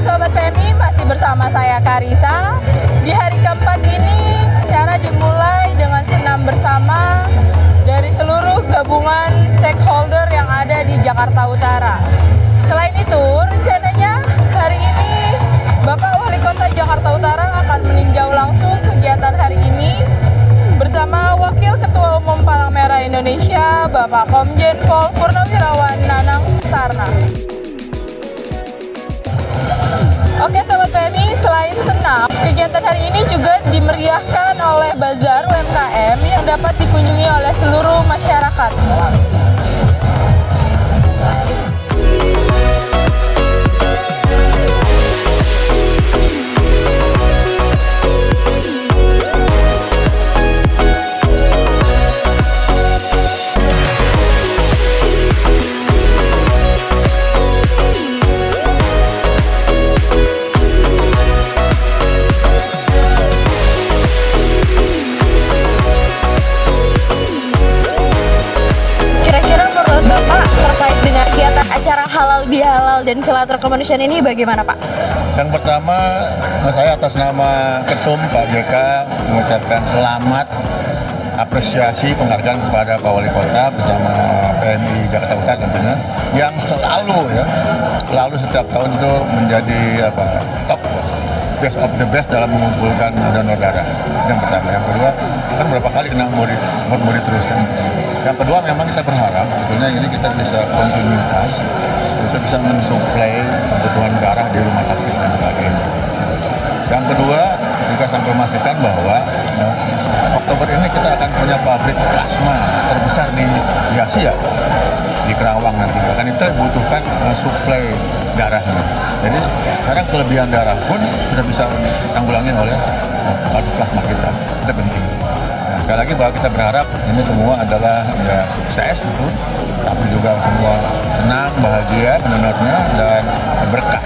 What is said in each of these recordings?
Sobat PMI, masih bersama saya Karisa. Di hari keempat ini, acara dimulai dengan senam bersama dari seluruh gabungan stakeholder yang ada di Jakarta Utara. Selain itu, rencananya hari ini Bapak Wali Kota Jakarta Utara akan meninjau langsung kegiatan hari ini bersama Wakil Ketua Umum Palang Merah Indonesia, Bapak Komjen Pol Purnawirawan Nanang Sutarna. Oke Sobat PMI, selain senam, kegiatan hari ini juga dimeriahkan oleh bazar UMKM yang dapat dikunjungi oleh seluruh masyarakat. Acara halal bihalal dan silaturahmi manusia ini bagaimana Pak? Yang pertama, saya atas nama Ketum Pak JK mengucapkan selamat, apresiasi, penghargaan kepada Pak Wali Kota bersama PMI Jakarta Utara tentunya, yang selalu setiap tahun itu menjadi top, best of the best dalam mengumpulkan donor darah. Yang pertama. Yang kedua, kan berapa kali kena mau diteruskan. Yang kedua, memang kita berharap sebetulnya ini kita bisa kontinuitas, kita bisa mensuplai kebutuhan darah di rumah sakit dan sebagainya. Yang kedua, juga saya informasikan bahwa Oktober ini kita akan punya pabrik plasma terbesar di Asia, di Kerawang nanti. Kan itu butuhkan suplai darahnya. Jadi sekarang kelebihan darah pun sudah bisa ditanggulangi oleh pabrik plasma kita. Itu penting. Sekali lagi bahwa kita berharap ini semua adalah sukses gitu, tapi juga semua senang, bahagia mendonornya dan berkah.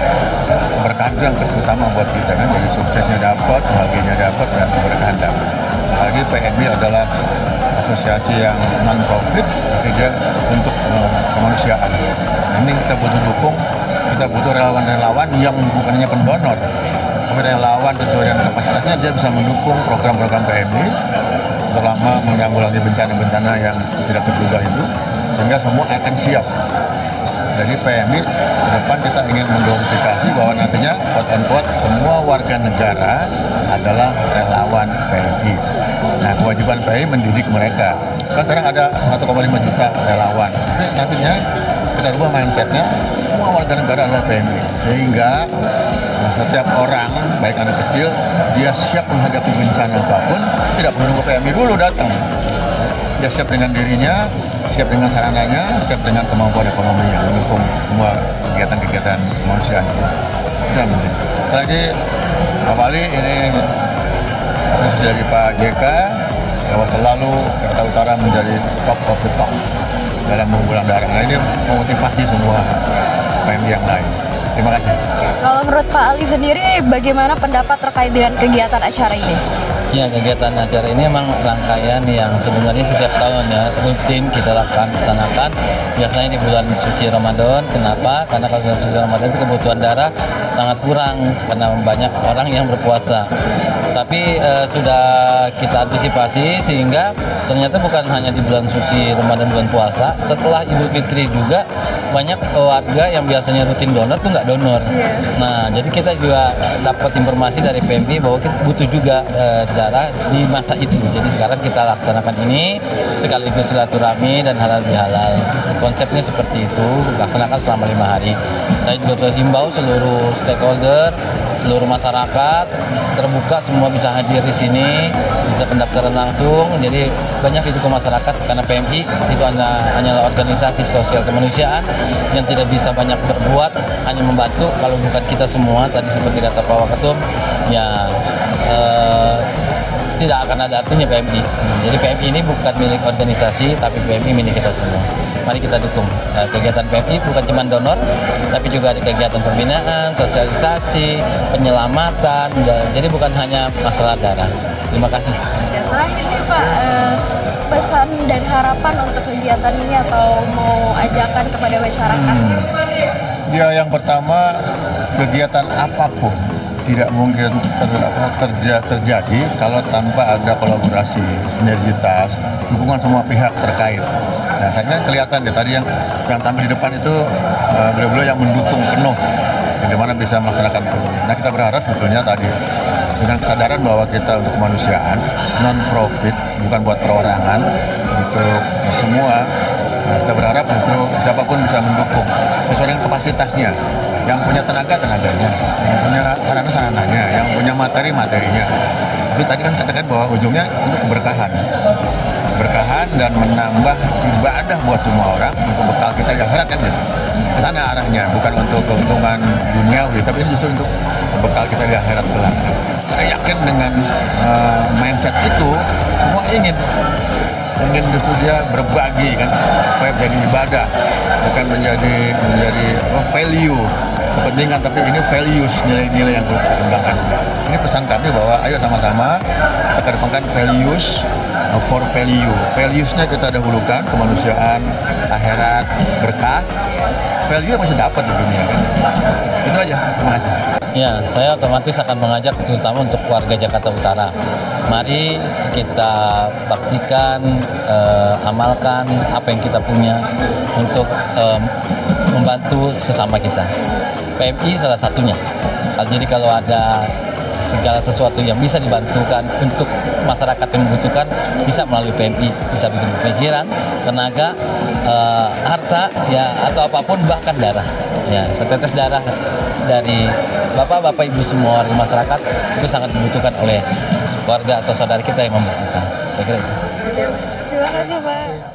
Berkah itu yang terutama buat kita kan, jadi suksesnya dapat, bahagianya dapat, dan keberkahan dapat. Apalagi PMI adalah asosiasi yang non-profit, tapi dia untuk kemanusiaan. Ini kita butuh dukung, kita butuh relawan-relawan yang bukan hanya pendonor, tapi relawan sesuai dengan kapasitasnya dia bisa mendukung program-program PMI terlama menanggulangi bencana-bencana yang tidak terduga itu, sehingga semua akan siap. Jadi PMI ke depan kita ingin mengglorifikasi bahwa nantinya quote-unquote semua warga negara adalah relawan PMI. Nah, kewajiban PMI mendidik mereka. Kan sekarang ada 1,5 juta relawan. Tapi nantinya kita rubah mindsetnya, semua warga negara adalah PMI. Sehingga setiap orang, baik anak kecil, dia siap menghadapi bencana apapun, tidak perlu nunggu PMI dulu datang. Dia siap dengan dirinya, siap dengan sarananya, siap dengan kemampuan ekonominya, mendukung semua kegiatan-kegiatan kemanusiaan. Itu yang penting. Lagi awali ini apresiasi dari Pak JK bahwa selalu Jakarta Utara menjadi top of the top dalam mengumpulkan darah. Nah, ini memotivasi semua PMI yang lain. Terima kasih. Kalau menurut Pak Ali sendiri, bagaimana pendapat terkait dengan kegiatan acara ini? Ya, kegiatan acara ini memang rangkaian yang sebenarnya setiap tahun ya rutin kita laksanakan. Biasanya di bulan suci Ramadan. Kenapa? Karena kalau bulan suci Ramadan itu kebutuhan darah sangat kurang karena banyak orang yang berpuasa. Tapi sudah kita antisipasi sehingga ternyata bukan hanya di bulan suci Ramadan bulan puasa, setelah Idul Fitri juga banyak warga yang biasanya rutin donor tuh nggak donor. Nah, jadi kita juga dapat informasi dari PMI bahwa kita butuh juga darah di masa itu. Jadi sekarang kita laksanakan ini sekaligus silaturahmi dan halal bihalal. Konsepnya seperti itu, laksanakan selama 5 hari. Saya juga telah himbau seluruh stakeholder, seluruh masyarakat terbuka, semua bisa hadir di sini, bisa pendaftaran langsung. Jadi banyak didukung masyarakat karena PMI itu hanyalah organisasi sosial kemanusiaan yang tidak bisa banyak berbuat, hanya membantu. Kalau bukan kita semua, tadi seperti kata Pak Waketum, ya tidak akan ada artinya PMI. Jadi PMI ini bukan milik organisasi, tapi PMI milik kita semua. Mari kita dukung kegiatan PMI, bukan cuma donor, tapi juga ada kegiatan pembinaan, sosialisasi, penyelamatan. Jadi bukan hanya masalah darah. Terima kasih. Terakhir nih Pak, pesan dan harapan untuk kegiatan ini atau mau ajakan kepada masyarakat? Ya, yang pertama kegiatan apapun tidak mungkin terjadi kalau tanpa ada kolaborasi, sinergitas, dukungan semua pihak terkait. Nah, saya kira kelihatan ya tadi yang tampil di depan itu beliau-beliau yang mendukung penuh bagaimana bisa melaksanakan itu. Nah, kita berharap sebetulnya tadi dengan kesadaran bahwa kita untuk kemanusiaan, non profit, bukan buat perorangan, untuk semua. Nah, kita berharap untuk siapapun bisa mendukung sesuai dengan kapasitasnya. Yang punya tenaganya, yang punya sarana-sarananya, yang punya materinya. Tapi tadi kan katakan bahwa ujungnya untuk keberkahan. Berkahan dan menambah ibadah buat semua orang untuk bekal kita di akhirat kan gitu. Ke sana arahnya, bukan untuk keuntungan duniawi, tapi justru untuk bekal kita di akhirat kelak. Saya yakin dengan mindset itu semua ingin justru dia berbagi kan, supaya menjadi ibadah, bukan menjadi value kepentingan, tapi ini values, nilai-nilai yang perlu kita kembangkan. Ini pesan kami bahwa ayo sama-sama kita kedepankan values for value. Valuesnya kita dahulukan, kemanusiaan, akhirat, berkah. Value masih dapat di dunia kan. Itu aja, terima kasih. Ya, saya otomatis akan mengajak terutama untuk warga Jakarta Utara. Mari kita baktikan, amalkan apa yang kita punya untuk membantu sesama kita. PMI salah satunya. Jadi kalau ada segala sesuatu yang bisa dibantukan untuk masyarakat yang membutuhkan, bisa melalui PMI, bisa bikin pikiran, tenaga, harta, ya atau apapun, bahkan darah. Ya, setetes darah dari bapak-bapak, ibu semua warga masyarakat itu sangat dibutuhkan oleh keluarga atau saudara kita yang membutuhkan. Saya kira itu. Terima kasih, Pak.